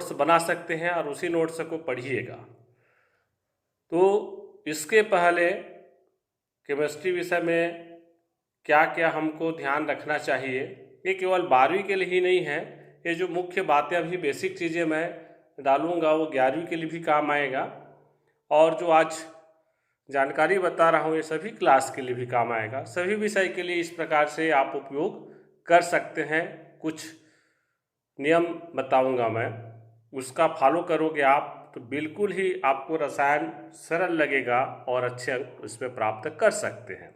Notes बना सकते हैं और उसी नोट्स को पढ़िएगा। तो इसके पहले केमिस्ट्री विषय में क्या क्या हमको ध्यान रखना चाहिए, ये केवल 12वीं के लिए ही नहीं है, ये जो मुख्य बातें अभी बेसिक चीज़ें मैं डालूंगा वो 11वीं के लिए भी काम आएगा, और जो आज जानकारी बता रहा हूँ ये सभी क्लास के लिए भी काम आएगा। सभी विषय के लिए इस प्रकार से आप उपयोग कर सकते हैं। कुछ नियम बताऊंगा मैं, उसका फॉलो करोगे आप तो बिल्कुल ही आपको रसायन सरल लगेगा और अच्छे अंक उसमें प्राप्त कर सकते हैं।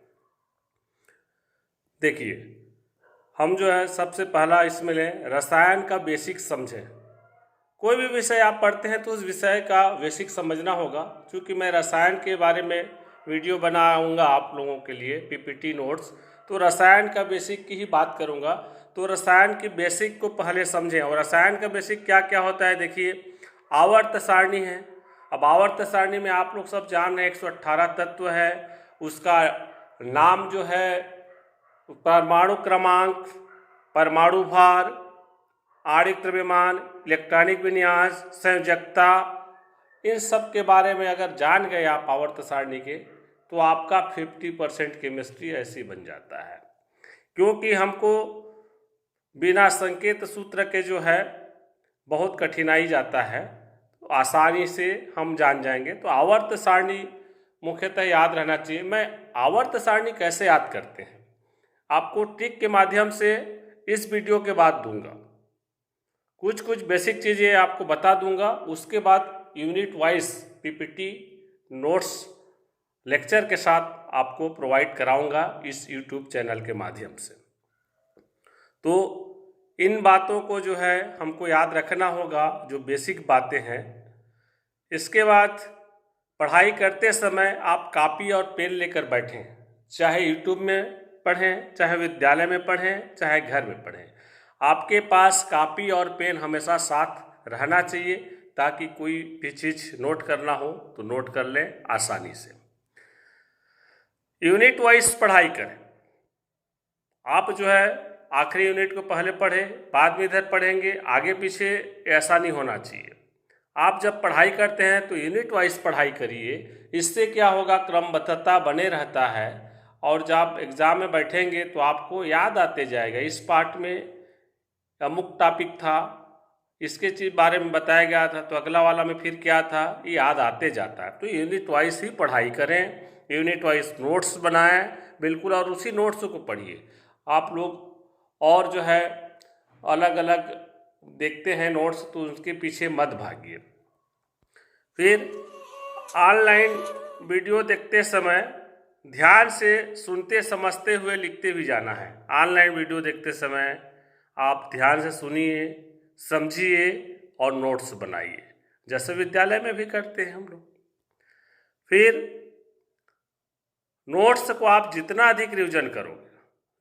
देखिए, हम जो है सबसे पहला इसमें लें रसायन का बेसिक समझें। कोई भी विषय आप पढ़ते हैं तो उस विषय का बेसिक समझना होगा। क्योंकि मैं रसायन के बारे में वीडियो बनाऊंगा आप लोगों के लिए पीपीटी नोट्स, तो रसायन का बेसिक की ही बात करूंगा। तो रसायन की बेसिक को पहले समझें। और रसायन का बेसिक क्या क्या होता है, देखिए आवर्त सारणी है। अब आवर्त सारणी में आप लोग सब जान रहे हैं 118 तत्व है, उसका नाम जो है परमाणु क्रमांक, परमाणु भार, आणविक द्रव्यमान, इलेक्ट्रॉनिक विन्यास, संयोजकता, इन सब के बारे में अगर जान गए आप आवर्त सारणी के, तो आपका 50% केमिस्ट्री ऐसे बन जाता है। क्योंकि हमको बिना संकेत सूत्र के जो है बहुत कठिनाई जाता है, तो आसानी से हम जान जाएंगे। तो आवर्त सारणी मुख्यतः याद रहना चाहिए। मैं आवर्त सारणी कैसे याद करते हैं आपको ट्रिक के माध्यम से इस वीडियो के बाद दूंगा। कुछ बेसिक चीज़ें आपको बता दूंगा, उसके बाद unit wise PPT notes lecture के साथ आपको प्रोवाइड कराऊंगा इस यूट्यूब चैनल के माध्यम से। तो इन बातों को जो है हमको याद रखना होगा, जो बेसिक बातें हैं। इसके बाद पढ़ाई करते समय आप कापी और पेन लेकर बैठें, चाहे यूट्यूब में पढ़ें, चाहे विद्यालय में पढ़ें, चाहे घर में पढ़ें। आपके पास कापी और पेन हमेशा साथ रहना चाहिए, ताकि कोई भी चीज़ नोट करना हो तो नोट कर लें आसानी से। यूनिट वाइज पढ़ाई करें। आप जो है आखिरी यूनिट को पहले पढ़ें, बाद में इधर पढ़ेंगे, आगे पीछे ऐसा नहीं होना चाहिए। आप जब पढ़ाई करते हैं तो यूनिट वाइज पढ़ाई करिए। इससे क्या होगा, क्रमबद्धता बने रहता है, और जब एग्ज़ाम में बैठेंगे तो आपको याद आते जाएगा। इस पार्ट में अमुक टॉपिक था, इसके चीज़ बारे में बताया गया था, तो अगला वाला में फिर क्या था, ये याद आते जाता है। तो यूनिट वाइज ही पढ़ाई करें, यूनिट वाइज नोट्स बनाएं बिल्कुल, और उसी नोट्स को पढ़िए आप लोग। और जो है अलग अलग देखते हैं नोट्स, तो उसके पीछे मत भागिए। फिर ऑनलाइन वीडियो देखते समय ध्यान से सुनते समझते हुए लिखते भी जाना है। ऑनलाइन वीडियो देखते समय आप ध्यान से सुनिए, समझिए और नोट्स बनाइए, जैसे विद्यालय में भी करते हैं हम लोग। फिर नोट्स को आप जितना अधिक रिवीजन करोगे,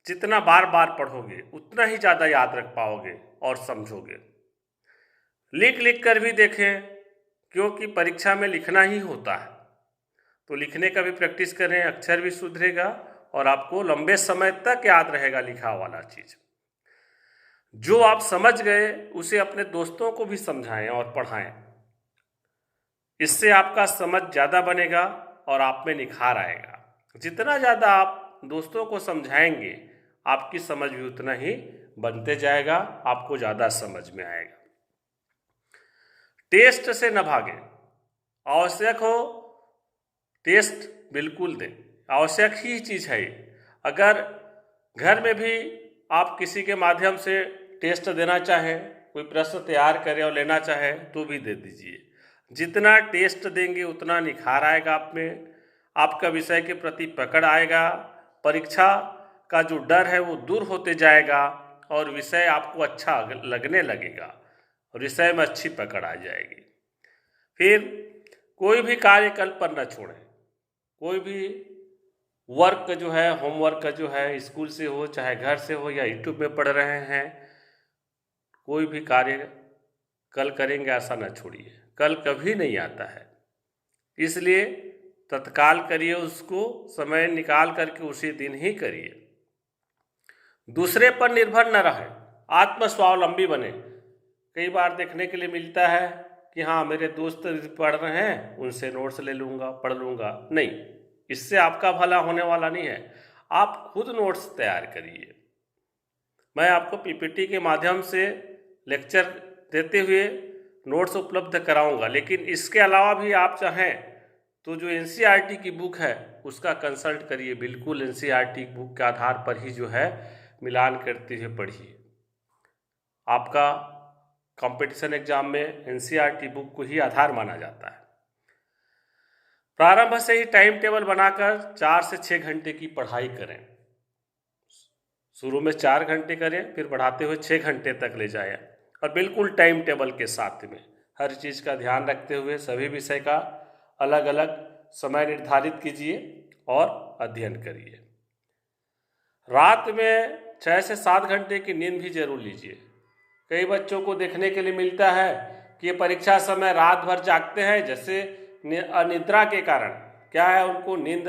जितना बार बार पढ़ोगे, उतना ही ज़्यादा याद रख पाओगे और समझोगे। लिख कर भी देखें, क्योंकि परीक्षा में लिखना ही होता है, तो लिखने का भी प्रैक्टिस करें, अक्षर भी सुधरेगा और आपको लंबे समय तक याद रहेगा लिखा वाला चीज़। जो आप समझ गए उसे अपने दोस्तों को भी समझाएं और पढ़ाएं। इससे आपका समझ ज़्यादा बनेगा और आप में निखार आएगा। जितना ज़्यादा आप दोस्तों को समझाएंगे, आपकी समझ भी उतना ही बनते जाएगा, आपको ज़्यादा समझ में आएगा। टेस्ट से न भागें। आवश्यक हो टेस्ट बिल्कुल दें, आवश्यक ही चीज़ है। अगर घर में भी आप किसी के माध्यम से टेस्ट देना चाहें, कोई प्रश्न तैयार करें और लेना चाहें, तो भी दे दीजिए। जितना टेस्ट देंगे उतना निखार आएगा आप में, आपका विषय के प्रति पकड़ आएगा, परीक्षा का जो डर है वो दूर होते जाएगा और विषय आपको अच्छा लगने लगेगा और विषय में अच्छी पकड़ आ जाएगी। फिर कोई भी कार्य कल पर न छोड़ें। कोई भी वर्क जो है, होमवर्क जो है, स्कूल से हो चाहे घर से हो या यूट्यूब में पढ़ रहे हैं, कोई भी कार्य कल करेंगे ऐसा न छोड़िए। कल कभी नहीं आता है, इसलिए तत्काल करिए, उसको समय निकाल करके उसी दिन ही करिए। दूसरे पर निर्भर न रहें, आत्मस्वावलंबी बने। कई बार देखने के लिए मिलता है कि हाँ मेरे दोस्त पढ़ रहे हैं उनसे नोट्स ले लूँगा, पढ़ लूँगा। नहीं, इससे आपका भला होने वाला नहीं है। आप खुद नोट्स तैयार करिए। मैं आपको पीपीटी के माध्यम से लेक्चर देते हुए नोट्स उपलब्ध कराऊंगा, लेकिन इसके अलावा भी आप चाहें तो जो एनसीईआरटी की बुक है उसका कंसल्ट करिए। बिल्कुल एनसीईआरटी बुक के आधार पर ही जो है मिलान करते हुए पढ़िए। आपका कंपटीशन एग्जाम में एनसीईआरटी बुक को ही आधार माना जाता है। प्रारंभ से ही टाइम टेबल बनाकर 4 से 6 घंटे की पढ़ाई करें। शुरू में 4 घंटे करें, फिर बढ़ाते हुए 6 घंटे तक ले जाएं, और बिल्कुल टाइम टेबल के साथ में हर चीज़ का ध्यान रखते हुए सभी विषय का अलग अलग समय निर्धारित कीजिए और अध्ययन करिए। रात में 6 से 7 घंटे की नींद भी जरूर लीजिए। कई बच्चों को देखने के लिए मिलता है कि ये परीक्षा समय रात भर जागते हैं, जैसे अनिद्रा के कारण क्या है उनको नींद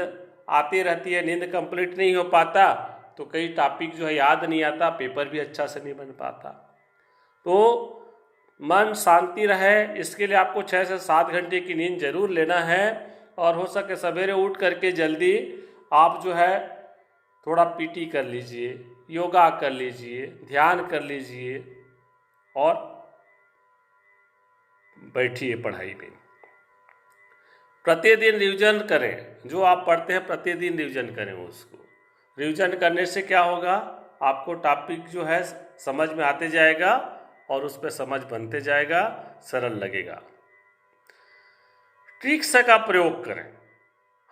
आती रहती है, नींद कंप्लीट नहीं हो पाता, तो कई टॉपिक जो है याद नहीं आता, पेपर भी अच्छा से नहीं बन पाता। तो मन शांति रहे इसके लिए आपको 6 से 7 घंटे की नींद जरूर लेना है, और हो सके सवेरे उठ करके जल्दी आप जो है थोड़ा पीटी कर लीजिए, योगा कर लीजिए, ध्यान कर लीजिए और बैठिए पढ़ाई में। प्रतिदिन रिवीजन करें, जो आप पढ़ते हैं प्रतिदिन रिवीजन करें। उसको रिवीजन करने से क्या होगा, आपको टॉपिक जो है समझ में आते जाएगा और उस पर समझ बनते जाएगा, सरल लगेगा। ट्रिक्स का प्रयोग करें,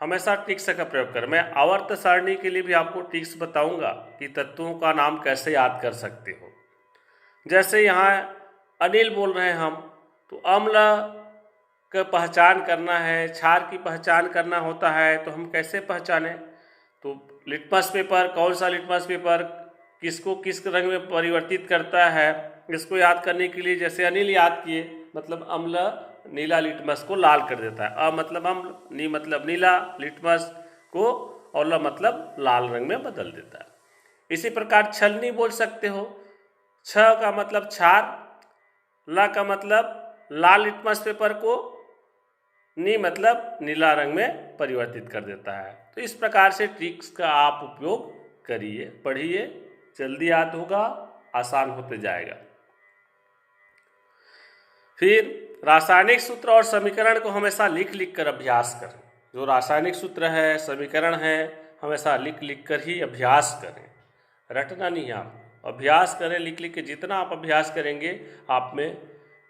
हमेशा ट्रिक्स का प्रयोग करें। मैं आवर्त सारणी के लिए भी आपको ट्रिक्स बताऊंगा कि तत्वों का नाम कैसे याद कर सकते हो। जैसे यहाँ अनिल बोल रहे हैं हम, तो अम्ल का पहचान करना है, क्षार की पहचान करना होता है, तो हम कैसे पहचानें? तो लिटमस पेपर, कौन सा लिटमस पेपर किसको किस रंग में परिवर्तित करता है, इसको याद करने के लिए जैसे अनिल याद किए, मतलब अम्ल नीला लिटमस को लाल कर देता है। मतलब अम्ल, नी मतलब नीला, लिटमस को और ल मतलब लाल रंग में बदल देता है। इसी प्रकार छलनी बोल सकते हो, छ का मतलब क्षार, ला का मतलब लाल लिटमस पेपर को, नी मतलब नीला रंग में परिवर्तित कर देता है। तो इस प्रकार से ट्रिक्स का आप उपयोग करिए, पढ़िए, जल्दी याद होगा, आसान होते जाएगा। फिर रासायनिक सूत्र और समीकरण को हमेशा लिख लिख कर अभ्यास करें। जो रासायनिक सूत्र है, समीकरण है, हमेशा लिख लिख कर ही अभ्यास करें, रटना नहीं। आप अभ्यास करें लिख लिख के, जितना आप अभ्यास करेंगे आप में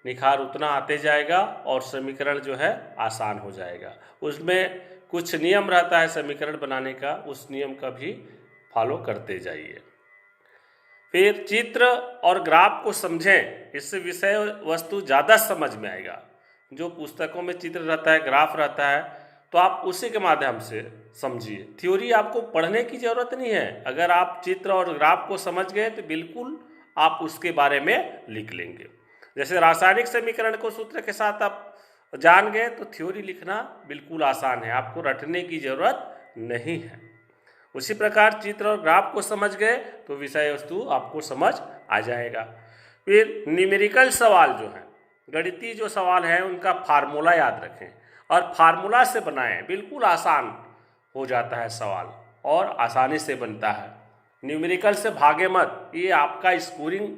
निखार उतना आते जाएगा और समीकरण जो है आसान हो जाएगा। उसमें कुछ नियम रहता है समीकरण बनाने का, उस नियम का भी फॉलो करते जाइए। फिर चित्र और ग्राफ को समझें, इससे विषय वस्तु ज़्यादा समझ में आएगा। जो पुस्तकों में चित्र रहता है, ग्राफ रहता है, तो आप उसी के माध्यम से समझिए। थ्योरी आपको पढ़ने की ज़रूरत नहीं है, अगर आप चित्र और ग्राफ को समझ गए तो बिल्कुल आप उसके बारे में लिख लेंगे। जैसे रासायनिक समीकरण को सूत्र के साथ आप जान गए तो थ्योरी लिखना बिल्कुल आसान है, आपको रटने की ज़रूरत नहीं है। उसी प्रकार चित्र और ग्राफ को समझ गए तो विषय वस्तु आपको समझ आ जाएगा। फिर न्यूमेरिकल सवाल जो हैं, गणितीय जो सवाल हैं, उनका फार्मूला याद रखें और फार्मूला से बनाएं, बिल्कुल आसान हो जाता है सवाल और आसानी से बनता है। न्यूमेरिकल से भागे मत, ये आपका स्कोरिंग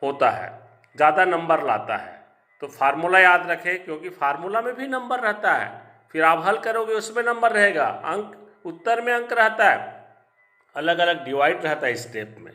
होता है, ज़्यादा नंबर लाता है। तो फार्मूला याद रखें, क्योंकि फार्मूला में भी नंबर रहता है, फिर आप हल करोगे उसमें नंबर रहेगा, अंक उत्तर में अंक रहता है, अलग अलग डिवाइड रहता है स्टेप में।